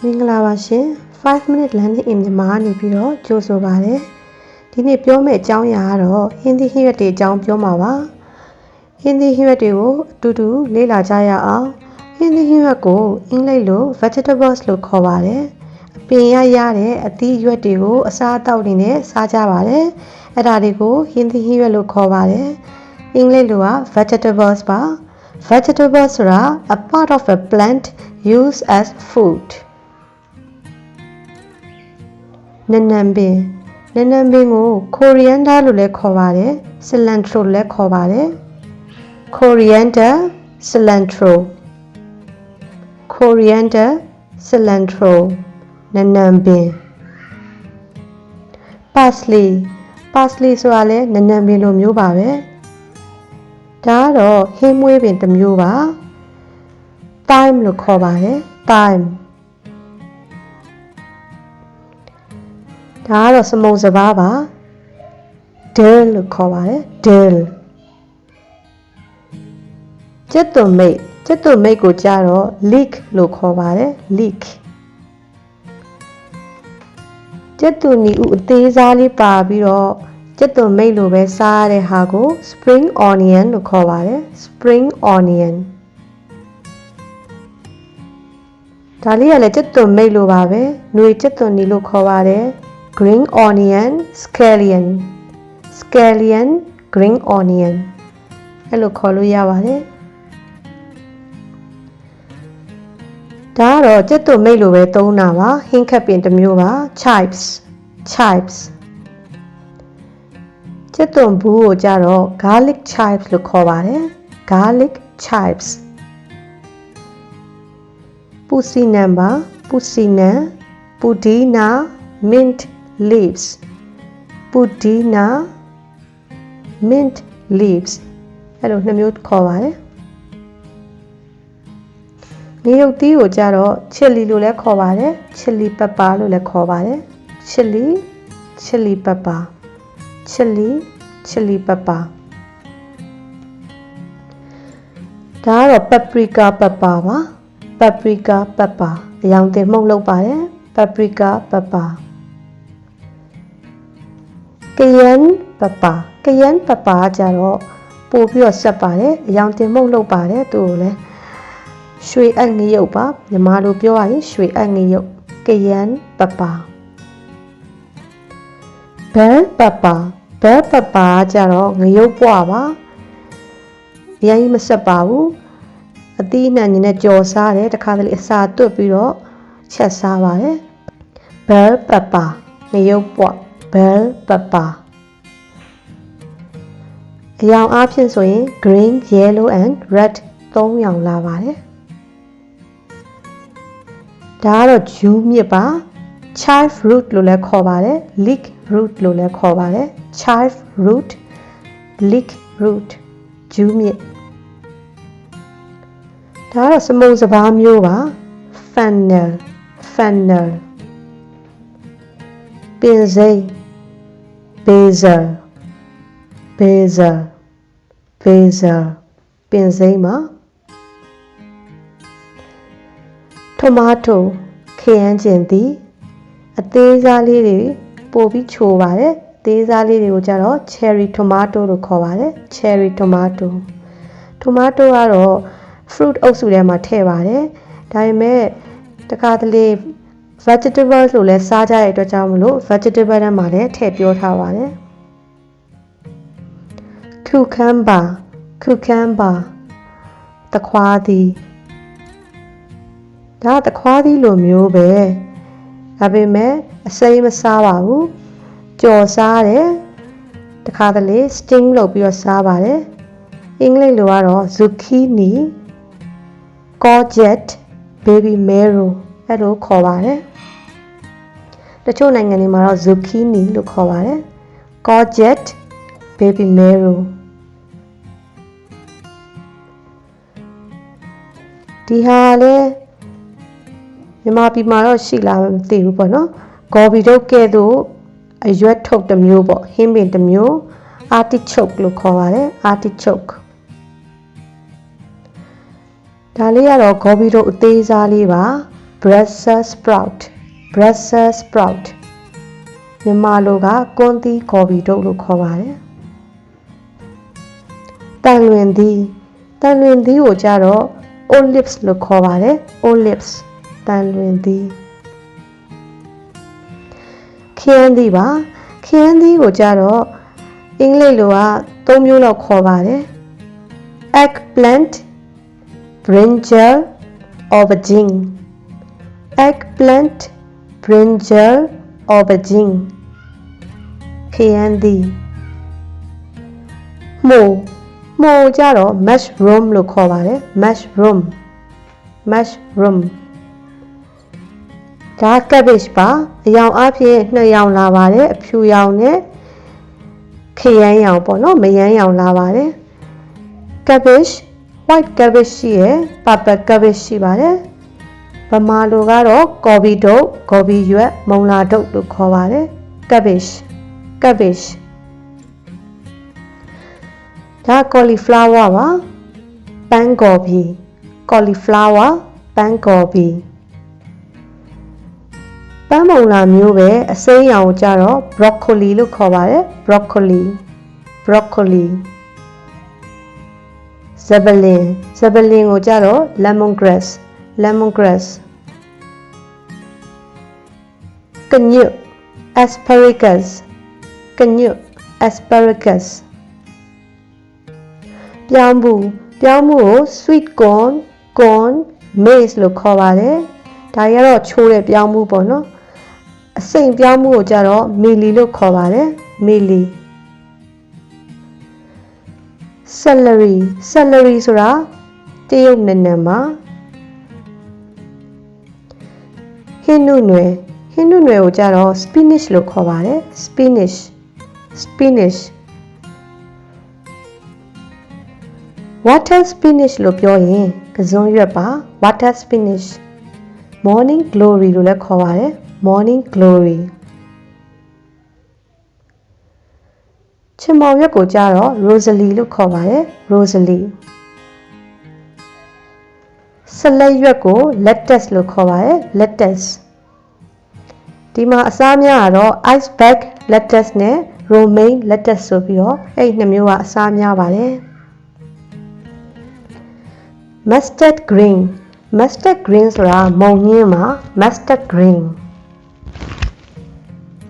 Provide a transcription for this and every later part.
မင်္ဂလာပါရှင်5 minute learning in မြန်မာနေပြီးတော့ကြိုဆိုပါတယ်ဒီနေ့ပြောမယ့်အကြောင်းအရာကတော့ဟင်းသီးဟင်းရွက်တွေအကြောင်းပြောမှာပါဟင်းသီးဟင်းရွက်တွေကိုအတူတူလေ့လာကြရအောင်ဟင်းသီးဟင်းရွက်ကိုအင်္ဂလိပ်လို vegetables လို့ခေါ်ပါတယ်အပင်ရတဲ့အသီးရွက်တွေကိုအစားအသောက်တွေနဲ့စားကြပါတယ်အဲ့ဒါတွေကိုဟင်းသီးဟင်းရွက်လို့ခေါ်ပါတယ်အင်္ဂလိပ်လိုက vegetables ပါ vegetables ဆိုတာ a part of a plant used as foodနနံပင်ကို coriander လို့လည်းခေါ်ပါတယ် cilantro လို့လည်းခေါ်ပါတယ် coriander cilantro နနံပင် parsley ဆိုတာလည်းနနံပင်လိုမျိုးပါပဲဒါကတော့ဟင်းမွေးပင်တစ်မျိုးပါ thyme လို့ခေါ်ပါတယ် thymeဒါကတော့စမုံစပါးပါ dill လို့ခေါ်ပါတယ် dill ကျက်သွန်မိတ်ကိုကြတော့ leek လို့ခေါ်ပါတယ် leek ကျက်သွန်နီဥအသေးစားလေးပါပြီးတော့ကျက်သွန်မိတ်လိုပဲစားရတဲ့ဟာကို spring onion လို့ခေါ်ပါတယ် spring onion ဒါလေးကလည်းကျက်သွန်မိတ်လိုပါပဲຫນွေကျက်သွန်နီလို့ခေါ်ပါတယ်green onion scallion green onion အဲ့လိုခေါ်လို့ရပါတယ်ဒါကတော့ကျက်သွန်မိတ်လိုပဲသုံးတာပါဟင်းခက်ပင်တစ်မျိုးပါ chives ကျက်သွန်ဘူးကိုကြတော့ garlic chives လို့ခေါ်ပါတယ် garlic chives ပူစီနံပါပူဒီနာ mint leaves အဲ့လိုနှစ်မျိုးခေါ်ပါတယ်ငရုတ်သီးကိုကြတော့ chili လို့လည်းခေါ်ပါတယ် chili pepper လို့လည်းခေါ်ပါတယ် chili pepper ဒါကတော့ paprika pepper ပါ paprika pepper အရောင်တင်မှုန့်လုပ်ပါတယ် paprika pepper cayenne pepper ကကြတော့ပို့ပြီးတော့ဆက်ပါတယ်အရောင်တင်မှုန့်လုပ်ပါတယ်သူ့ကိုလည်းရွှေအက်ငရုတ်ပါမြန်မာလိုပြောရရင်ရွှေအက်ငရုတ် cayenne pepper bell pepper ကကြတော့ငရုတ်ပွားပါအရင်မဆက်ပါဘူးအသီးအနှံနေနဲ့ကြော်စားတယ်တခါတလေအစာတွတ်ပြီးတော့ချက်စားပါတယ် bell pepper ငရုတ်ပွား bell pepper အရောင်အားဖြင့်ဆိုရင် green yellow and red သုံးရောင်လာပါတယ်ဒါကတော့ဂျူးမြစ်ပါ chive root လို့လည်းခေါ်ပါတယ် leek root လို့လည်းခေါ်ပါတယ် chive root leek root ဂျူးမြစ်ဒါကတော့စမုံစပါးမျိုးပါ fennel ပင်စိမ်း basil ပင်စိမ်းပါ tomato ခရမ်းကျင်သီးအသေးစားလေးတွေပို့ပြီးချိုပါတယ်အသေးစားလေးတွေကိုကြတော့ cherry tomato လို့ခေါ်ပါတယ် cherry tomato ကတော့ fruit အုပ်စုထဲမှာထည့်ပါတယ်ဒါပေမဲ့တခါတလေ vegetables လို့လည်းစားကြတဲ့အတွက်ကြောင့်မလို့ vegetable ထဲမှာလည်းထည့်ပြောထားပါတယ် cucumber သခွားသီးဒါသခွားသီးလိုမျိုးပဲဒါပေမဲ့အစိမ်းမစားပါဘူးကြော်စားတယ်တခါတလေ steam လုပ်ပြီးတော့စားပါတယ်အင်္ဂလိပ်လိုကတော့ zucchini courgette baby marrow အဲ့လိုခေါ်ပါတယ်တချို့နိုင်ငံတွေမှာတော့ zucchini လို့ခေါ်ပါတယ် courgette baby marrow ဒီဟာလည်းမြန်မာပြည်မှာတော့ရှိလားမသိဘူးပေါ့နော်ဂေါ်ဘီတို့ကဲ့သို့အရွက်ထုတ်တစ်မျိုးပေါ့ဟင်းပင်တစ်မျိုး artichoke လို့ခေါ်ပါတယ် artichoke ဒါလေးကတော့ဂေါ်ဘီတို့အသေးစားလေးပါ Brussels sprout Brussels sprout မြန်မာလိုကကွန်းသီးကော်ပီတုပ်လို့ခေါ်ပါတယ်တန်လွင်သီးကိုကြတော့ olives လို့ခေါ်ပါတယ် olives တန်လွင်သီးခရမ်းသီးပါခရမ်းသီးကိုကြတော့အင်္ဂလိပ်လိုက3မျိုးလောက်ခေါ်ပါတယ် eggplant brinjal aubergine eggplant brinjal aubergine ခရမ်းသီးမိုးကြတော့ mushroom လို့ခေါ်ပါတယ် mushroom ဒါ cabbage ပါအရောင်အဖြစ်2ရောင်လာပါတယ်အဖြူရောင်နဲ့ခရမ်းရောင်ပေါ့နော်မရမ်းရောင်လာပါတယ် cabbage white cabbage ရှိရယ် purple cabbage ရှိပါတယ်ဗမာလိုကတော့ကော်ပီတုပ်ကော်ပီရွက်မုံလာတုပ်လို့ခေါ်ပါတယ် cabbage ဒါ cauliflower ပါပန်းကော်ပီ cauliflower ပန်းကော်ပီပန်းမုံလာမျိုးပဲအစိမ်းရောင်ကြတော့ broccoli လို့ခေါ်ပါတယ် broccoli ဇပလင်ကိုကြတော့ lemongrass ကညွတ် asparagus ပြောင်းမှုကို sweet corn maize လို့ခေါ်ပါတယ်ဒါရတော့ချိုးတဲ့ပြောင်းမှုပေါ့နော်အစိမ်ပြောင်းမှုကိုကြတော့ mealy လို့ခေါ်ပါတယ် mealy celery ဆိုတာတရုတ်နိုင်ငံမှာဟင်းနုနွယ်ကိုကြတော့ spinach လို့ခေါ်ပါတယ် spinach water spinach လို့ပြောရင်ကစွန်းရွက်ပါ water spinach morning glory လို့လည်းခေါ်ပါတယ် morning glory ချင်မောင်ရွက်ကိုကြတော့ rosalie လို့ခေါ်ပါတယ် rosalie ဆလပ်ရွက်ကို lettuce လို့ခေါ်ပါတယ် lettuce ဒီမှာအစားများကတော့ iceberg lettuce နဲ့ romaine lettuce ဆိုပြီးတော့အဲ့နှစ်မျိုးကအစားများပါတယ် mustard green ဆိုတာမုံညင်းမှာ mustard green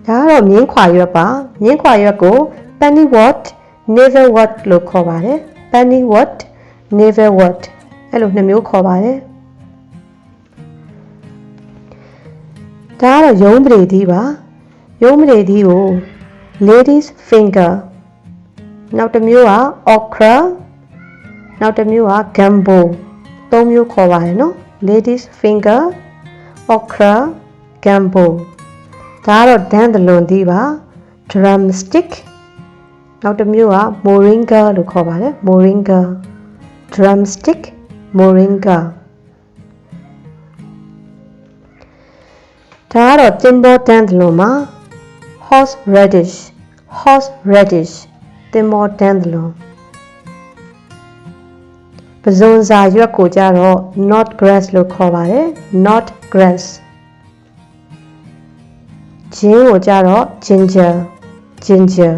ဒါကတော့မြင်းခွာရွက်ပါမြင်းခွာရွက်ကို pennywort navelwort လို့ခေါ်ပါတယ် pennywort navelwort အဲ့လိုနှစ်မျိုးခေါ်ပါတယ်ဒါကတော့ယုံပဒေသီးပါယုံပဒေသီးကို ladies finger နောက်တစ်မျိုးက okra နောက်တစ်မျိုးက gumbo သုံးမျိုးခေါ်ပါတယ်နော် ladies finger okra gumbo ဒါကတော့ဒန်းသလွန်သီးပါ drumstick နောက်တစ်မျိုးက moringa လို့ခေါ်ပါတယ် moringa drumstick moringa ဒါကတော့တင်ပေါ်ဒန်းသလွန်မှာ horse radish တင်ပေါ်ဒန်းသလွန်ပဇွန်စာရွက်ကိုကြတော့ knot grass လို့ခေါ်ပါတယ် knot grass ဂျင်းကိုကြတော့ ginger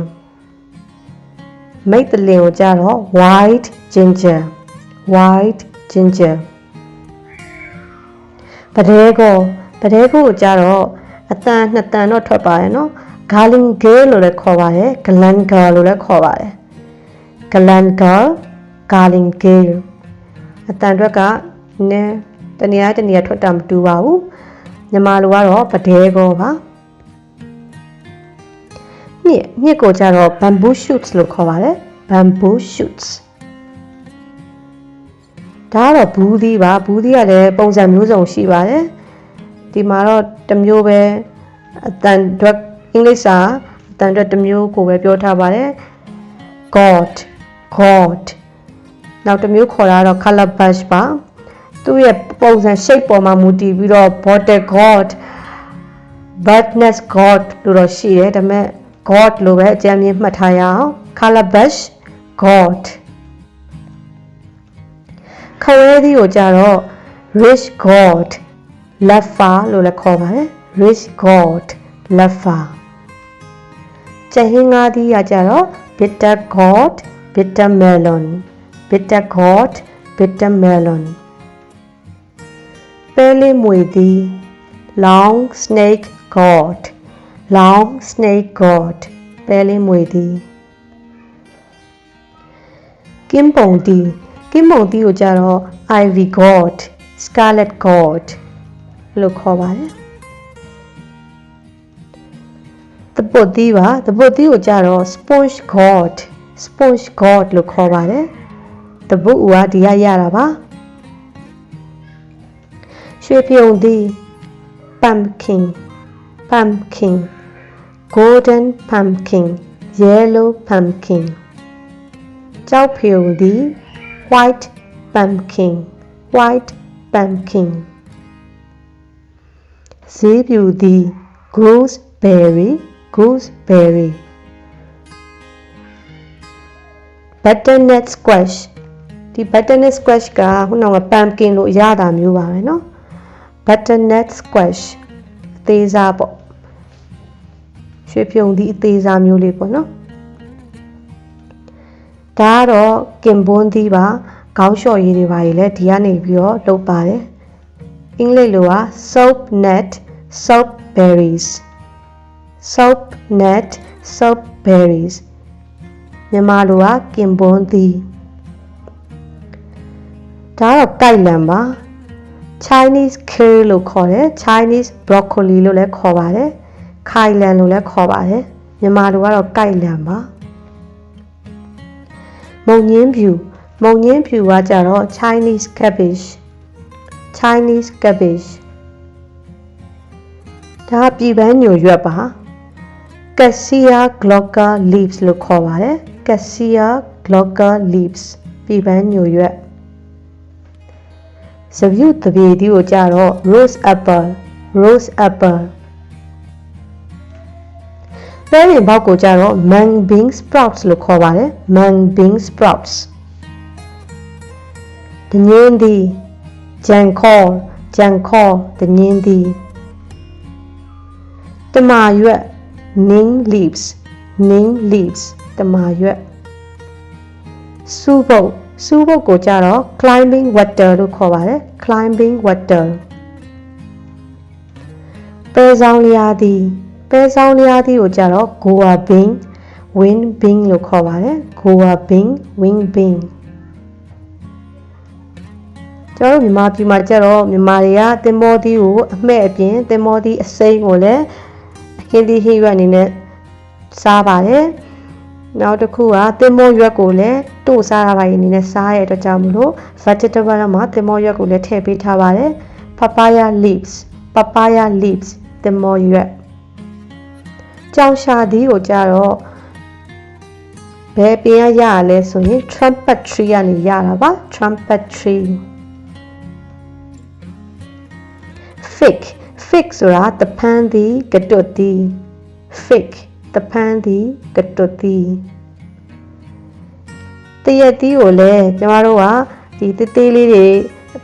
မိတ်တလင်ကိုကြတော့ white ginger ပတဲကိုကြတော့အတန်နှစ်တန်တော့ထွက်ပါတယ်နော် garlinger လို့လည်းခေါ်ပါတယ် galangal လို့လည်းခေါ်ပါတယ် garlinger အတန်အတွက်ကနည်းတနေရာထွက်တာမတူပါဘူးမြန်မာလိုကတော့ပတဲကောပါမြစ်ကိုကြတော့ bamboo shoots လို့ခေါ်ပါတယ် bamboo shoots ဒါကတော့ဘူးသီးပါဘူးသီးကလည်းပုံစံမျိုးစုံရှိပါတယ်ဒီမှာတော့တစ်မျိုးပဲအတန်အတွက်အင်္ဂလိပ်စာအတန်အတွက်တစ်မျိုးကိုပဲပြောထားပါတယ် gourd နောက်တစ်မျိုးခေါ်တာတော့ calabash ပါသူ့ရဲ့ပုံစံ shape ပေါ်မှာမူတည်ပြီးတော့ bottle gourd birdnest gourd လို့တော့ရှိတယ်ဒါပေမဲ့ gourd လို့ပဲအကြမ်းမြင်မှတ်ထားရအောင် calabash gourd ခဝဲသီးကိုကြတော့ rich gourd လက်ဖာလို့လည်းခေါ်ပါတယ် rich gourd လက်ဖာကြက်ဟင်းငါးသီးကကြတော့ bitter gourd bitter melon bitter gourd bitter melon ပဲလေးမွေသီး long snake gourd long snake gourd ပဲလေးမွေသီးကင်းပုံသီးကိုကြတော့ ivy gourd scarlet gourd လို့ခေါ်ပါတယ်သပွတ်သီးကိုကြတော့ sponge gourd လို့ခေါ်ပါတယ်သပွတ်ဦးကဒီရတာပါရွှေပြုံသီး pumpkin golden pumpkin yellow pumpkin ကြောက်ဖြူသီး white pumpkin ဈေးပြူသီး gooseberry butternut squash ဒီ butternut squash ကခုနက pumpkin လို့ရတာမျိုးပါပဲเนาะ butternut squash အသေးစားပေါ့ရွှေပြုံသီးအသေးစားမျိုးလေးပေါ့เนาะဒါကတော့ကင်ပွန်းသီးပါခေါင်းလျှော်ရည်တွေပါလေဒီကနေပြီးတော့လုပ်ပါတယ်အင်္ဂလိပ်လိုက soap nut soap berries မြန်မာလိုကကင်ပွန်းသီးဒါကတော့ကိုက်လံပါ Chinese kale လို့ခေါ်တယ် Chinese broccoli လို့လည်းခေါ်ပါတယ်ခိုင်လံလို့လည်းခေါ်ပါတယ်မြန်မာလိုကတော့ကိုက်လံပါမုံညင်းဖြူကကြတော့ Chinese cabbage ဒါပြည်ပန်းညိုရွက်ပါ Cassia glauca leaves လို့ခေါ်ပါတယ် Cassia glauca leaves ပြည်ပန်းညိုရွက်စပျုသပြေသီးကိုကြတော့ rose apple ပဲရင်ပေါက်ကိုကြတော့ mung bean sprouts လို့ခေါ်ပါတယ် mung bean sprouts ဒညင်းသီး ကြံခေါ်ဒညင်းသီးတမာရွက် ning leaves တမာရွက်စူးပုတ်ကိုကြတော့ climbing water လို့ခေါ်ပါတယ် climbing water ပဲဆောင်းလျားသီးကိုကြတော့ goa bean wing bean လို့ခေါ်ပါတယ် goa bean wing bean ကျွန်တော်မြန်မာပြည်မှာကြတော့မြန်မာတွေကသင်္ဘောသီးကိုအမှဲ့အပြင်သင်္ဘောသီးအစိမ်းကိုလည်းဟင်းသီးဟင်းရွက်အနေနဲ့စားပါတယ်နောက်တစ်ခုကသင်္ဘောရွက်ကိုလည်းတို့စားရပါရင်အနေနဲ့စားရတဲ့အတွက်ကြောင့်မလို့ vegetable မှာသင်္ဘောရွက်ကိုလည်းထည့်ပေးထားပါတယ် papaya leaves သင်္ဘောရွက်ကြောင်ရှာသီးကိုကြတော့ဘယ်ပင်ရရလဲဆိုရင် trumpet tree ကနေရတာပါ trumpet tree fig ဆိုတာတပန်းသီးကတွတ်သီး fig တပန်းသီးကတွတ်သီးတရက်သီးကိုလည်းကျမတို့ကဒီသေးလေးတွေ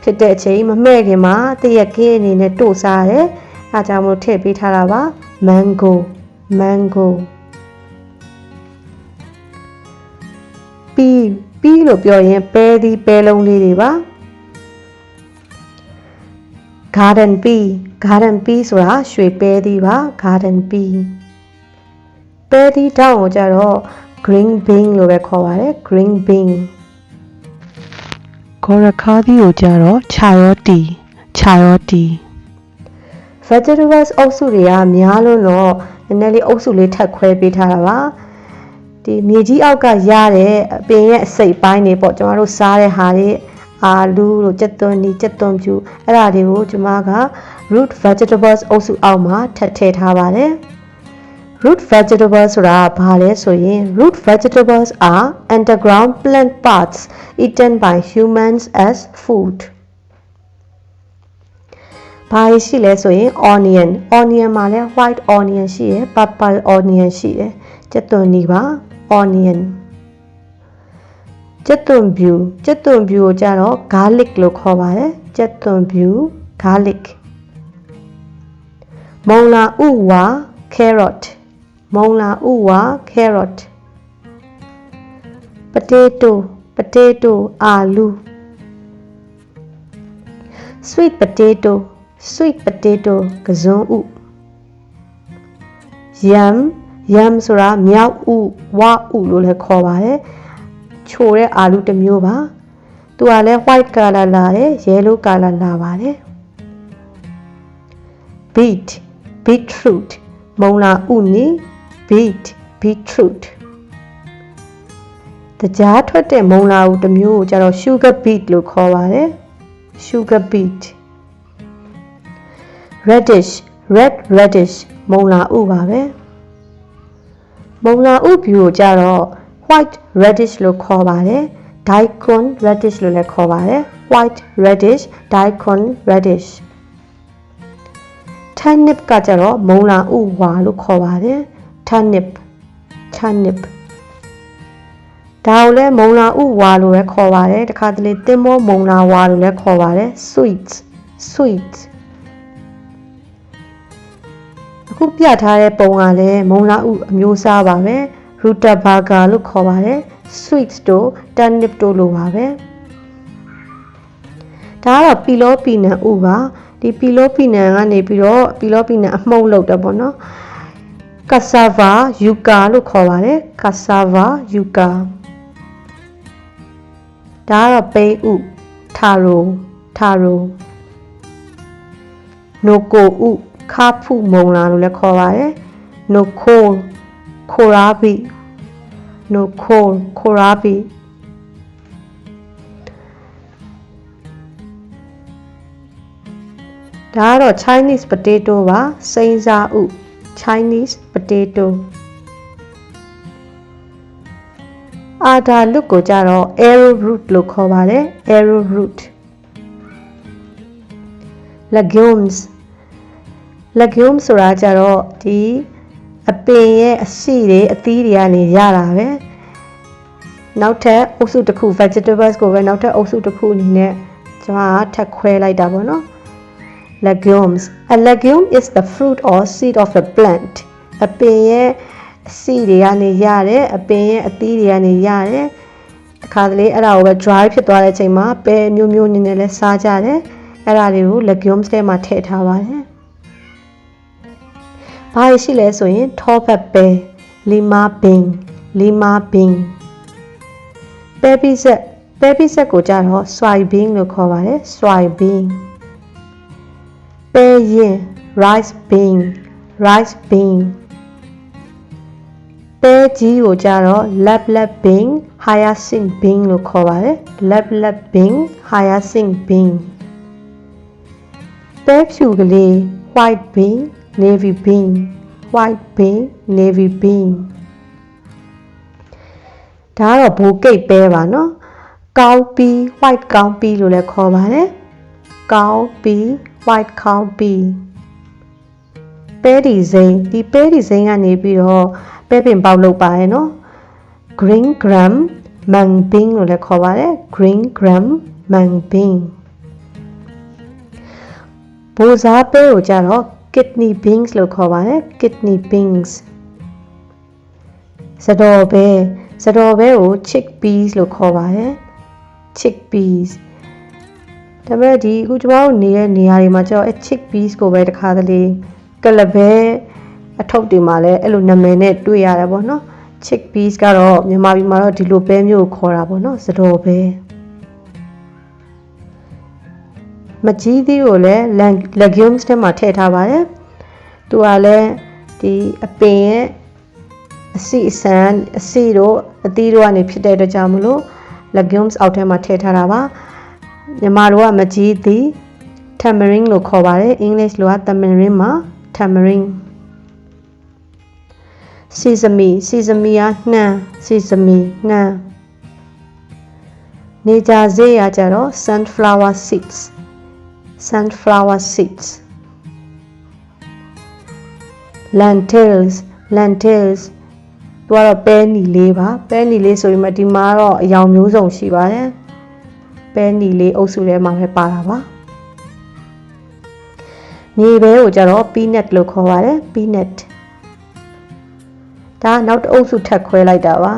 ဖြစ်တဲ့အချိန်မမှဲ့ခင်မှာတရက်ကင်းအနေနဲ့တို့စားရတယ်အဲကြောင့်မို့ထည့်ပေးထားတာပါ mango ပြီးလို့ပြောရင်ပဲလုံးလေးတွေပါ garden pea ဆိုတာရွှေပဲသီးပါ garden pea ပဲသီးတောင်းကိုကြတော့ green bean လို့ပဲခေါ်ပါတယ် green bean ခေါ်ရခါသီးကိုကြတော့ chayote vegetables အုပ်စုတွေကများလို့တော့နည်းနည်းလေးအုပ်စုလေးထပ်ခွဲပေးထားတာပါဒီမြေကြီးအောက်ကရတဲ့အပင်ရဲ့အစိတ်ပိုင်းတွေပေါ့ကျွန်တော်တို့စားတဲ့ဟာတွေအာလူတို့ကြက်သွန်ဖြူအဲ့ဒါတွေကိုကျွန်မက root vegetables အုပ်စုအောက်မှာထည့်ထားပါတယ် root vegetables ဆိုတာဘာလဲဆိုရင် root vegetables are underground plant parts eaten by humans as food ဘာရှိလဲဆိုရင် onion မှာလဲ white onion ရှိရယ် purple onion ရှိတယ်ကြက်သွန်နီပါ onion ကြက်သွန်ဖြူကိုကြတော့ garlic လို့ခေါ်ပါတယ်ကြက်သွန်ဖြူ garlic မုံလာဥဝါ carrot မုံလာဥဝါ carrot potato အာလူ sweet potato ကစွန်းဥ yam ဆိုတာမြောက်ဥဝဥလို့လည်းခေါ်ပါတယ်ချိုတဲ့အာလူတစ်မျိုးပါသူကလည်း white color လာတယ် yellow color လာပါတယ် beetroot မုံလာဥနီ beetroot တကြားထွက်တဲ့မုံလာဥတစ်မျိုးကိုကျတော့ sugar beet လို့ခေါ်ပါတယ် sugar beet red radish မုံလာဥပါပဲမုံလာဥပြူကိုကျတော့ white radish လို့ခေါ်ပါတယ် daikon radish လို့လည်းခေါ်ပါတယ် white radish daikon radish turnip ကကျတော့မုံလာဥဝါလို့ခေါ်ပါတယ် turnip ဒါကိုလည်းမုံလာဥဝါလို့လည်းခေါ်ပါတယ်တခါတလေသင်္ဘောမုံလာဝါလို့လည်းခေါ်ပါတယ် sweet အခုပြထားတဲ့ပုံကလည်းမုံလာဥအမျိုးအစားပါပဲ rutabaga လို့ခေါ်ပါတယ် sweet တို့ turnip တို့လိုပါပဲဒါကတော့ပီလောပီနံဥပါဒီပီလောပီနံကနေပြီးတော့ပီလောပီနံအမှုန့်လုပ်တယ်ပေါ့နော် cassava yucca လို့ခေါ်ပါတယ် cassava yucca ဒါကတော့ပိန်းဥ taro နိုကိုဥခါဖုမုံလာလို့လည်းခေါ်ပါတယ် nokol korabi ဒါကတော့ Chinese potato ပါစိမ်းစားဥ Chinese potato အာဒါလွတ်ကိုကြတော့ arrowroot လို့ခေါ်ပါတယ် arrowroot legumes ဆိုတာကြတော့ဒီအပင်ရဲ့အဆီတွေအသီးတွေကနေရတာပဲနောက်ထပ်အုပ်စုတစ်ခု vegetables ကိုပဲနောက်ထပ်အုပ်စုတစ်ခုအနေနဲ့ကျွန်မထပ်ခွဲလိုက်တာပေါ့နော် legumes a legume is the fruit or seed of a plant အပင်ရဲ့အဆီတွေကနေရတယ်အပင်ရဲ့အသီးတွေကနေရတယ်တခါတလေအဲ့ဒါကိုပဲ dry ဖြစ်သွားတဲ့အချိန်မှာပဲမျိုးအနေနဲ့လဲစားကြတယ်အဲ့ဒါတွေကို legumes ထဲမှာထည့်ထားပါတယ်ဘာရှိလဲဆိုရင်ထောပတ်ပဲ lima bean ပဲပိစက်ကိုကြတော့ soybean လို့ခေါ်ပါတယ် soybean ပဲရင် rice bean ပဲကြီးကိုကြတော့ lap bean hyacinth bean လို့ခေါ်ပါတယ် lap bean hyacinth bean ပဲဖြူကလေး white bean navy bean ဒါကတော့ဘိုးကိတ်ပဲပါနော်ကောင်းပီ white ကောင်းပီလို့လည်းခေါ်ပါတယ်ကောင်းပီ white ကောင်းပီပဲဒီစိမ်းဒီပဲဒီစိမ်းကနေပြီးတော့ပဲပင်ပေါက်လုပ်ပါရဲ့နော် green gram mung bean လို့လည်းခေါ်ပါတယ် green gram mung bean ဘိုးစားပဲကိုကြတော့ kidney beans လို့ခေါ်ပါတယ် kidney beans စတော်ပဲကို chickpeas လို့ခေါ်ပါတယ် chickpeas ဒါပေမဲ့ဒီအခုကျွန်တော်တို့နေတဲ့နေရာတွေမှာကျတော့ chickpeas ကိုပဲတခါတလေကလပဲအထုပ်တွေမှာလည်းအဲ့လိုနာမည်နဲ့တွေ့ရတယ်ပေါ့နော် chickpeas ကတော့မြန်မာပြည်မှာတော့ဒီလိုပဲမျိုးကိုခေါ်တာပေါ့နော်စတော်ပဲမကြီးသေးကိုလည်း legumes ထဲမှာထည့်ထားပါတယ်သူကလည်းဒီအပင်ရဲ့အဆီတို့အသီးတို့ကနေဖြစ်တဲ့အတွက်ကြောင့်မလို့ legumes အောက်ထဲမှာထည့်ထားတာပါမြန်မာတို့ကမကြီးသေး tamarind လို့ခေါ်ပါတယ် English လိုက tamarind မှာ tamarind sesame ကနှမ်း နေကြစေးရကြတော့ sunflower seeds lentils သူကတော့ပဲနီလေးပါပဲနီလေးဆိုရင်ဒီမှာတော့အယောင်မျိုးစုံရှိပါတယ်ပဲနီလေးအုပ်စုထဲမှာပဲပါတာပါ မြေပဲကိုကြတော့ peanut လို့ခေါ်ပါတယ် peanut ဒါနောက်တစ်အုပ်စုထပ်ခွဲလိုက်တာပါ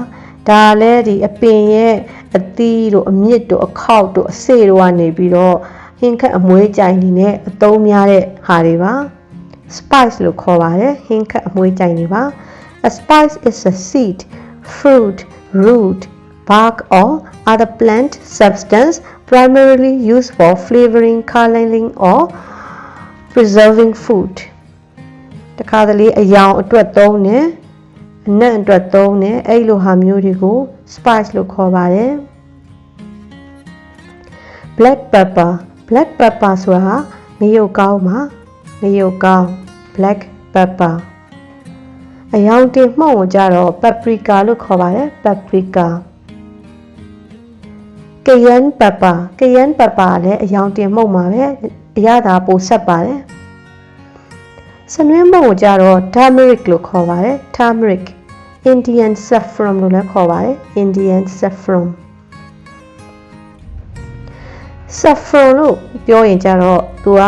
ဒါလည်းဒီအပင်ရဲ့အသီးတို့အမြစ်တို့အခေါက်တို့အစေတို့ကနေပြီးတော့ဟင်းခက်အမွေးကြိုင်နေနဲ့အသုံးများတဲ့ဟာတွေပါ spice လို့ခေါ်ပါတယ်ဟင်းခက်အမွေးကြိုင်တွေပါ A spice is a seed, fruit, root, bark or other plant substance primarily used for flavoring, coloring or preserving food. တခါတလေအယောင်အတွက်သုံးတယ်အနံ့အတွက်သုံးတယ်အဲ့လိုဟာမျိုးတွေကို spice လို့ခေါ်ပါတယ် black pepper ဆိုတာငရုတ်ကောင်းပါငရုတ်ကောင်း black pepper အယောင်တင်မှုန့်ကိုကြတော့ paprika လို့ခေါ်ပါတယ် paprika cayenne pepper လည်းအယောင်တင်မှုန့်ပါပဲအရသာပိုဆက်ပါတယ်စနွင်းမှုန့်ကိုကြတော့ turmeric လို့ခေါ်ပါတယ် turmeric Indian saffron လို့လည်းခေါ်ပါတယ် Indian saffron လို့ပြောရင်ကြတော့သူက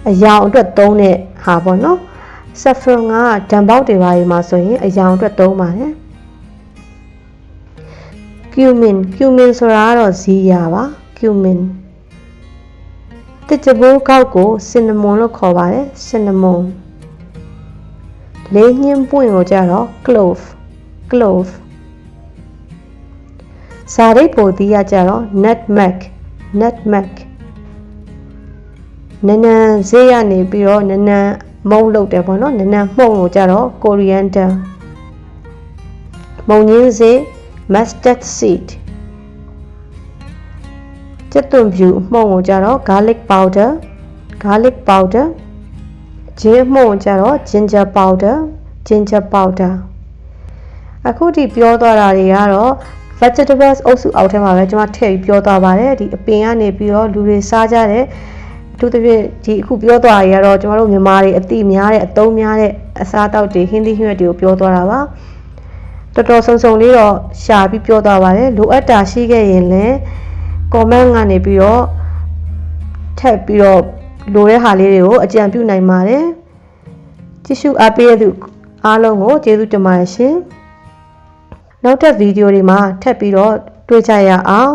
အယောင်အတွက်သုံးတဲ့ဟာပေါ့နော် saffron ကဓာတ်ပေါက်တွေပါမှာဆိုရင်အယောင်အတွက်သုံးပါတယ် cumin ဆိုတာကတော့ဇီးရပါ cumin တစ်ကြပိုးကောက်ကို cinnamon လို့ခေါ်ပါတယ် cinnamon လေးညှင်းပွင့်ကိုကြတော့ clove ဇာတိပိုသီးရကြတော့ nutmeg နနံဈေးရနေပြီးတော့နနံမုံလုပ်တယ်ပေါ့နော်နနံမှုန့်ကိုကြတော့ coriander မုံညင်းဈေး mustard seed ကျက်သွန်ဖြူမှုန့်ကိုကြတော့ garlic powder ဂျင်းမှုန့်ကိုကြတော့ ginger powder အခုဒီပြောသွားတာတွေကတော့ vegetables အုပ်စုအောက်ထဲမှာပဲကျွန်မထည့်ပြီးပြောသွားပါတယ်ဒီအပင်ကနေပြီးတော့လူတွေစားကြတယ်အထူးသဖြင့်ဒီအခုပြောသွားတာတွေကတော့ကျွန်တော်တို့မြန်မာတွေအသိများတဲ့အသုံးများတဲ့အစားအသောက်တွေဟင်းသီးဟင်းရွက်တွေကိုပြောသွားတာပါတော်တော်စုံစုံလေးတော့ရှာပြီးပြောသွားပါတယ်လိုအပ်တာရှိခဲ့ရင်လည်း comment ကနေပြီးတော့ထပ်ပြီးတော့လိုတဲ့ဟာလေးတွေကိုအကြံပြုနိုင်ပါတယ်ကြည့်ရှုအားပေးတဲ့သူအားလုံးကိုကျေးဇူးတင်ပါတယ်ရှင်နောက်ထပ်ဗီဒီယိုတွေမှာထပ်ပြီးတော့တွေ့ကြရအောင်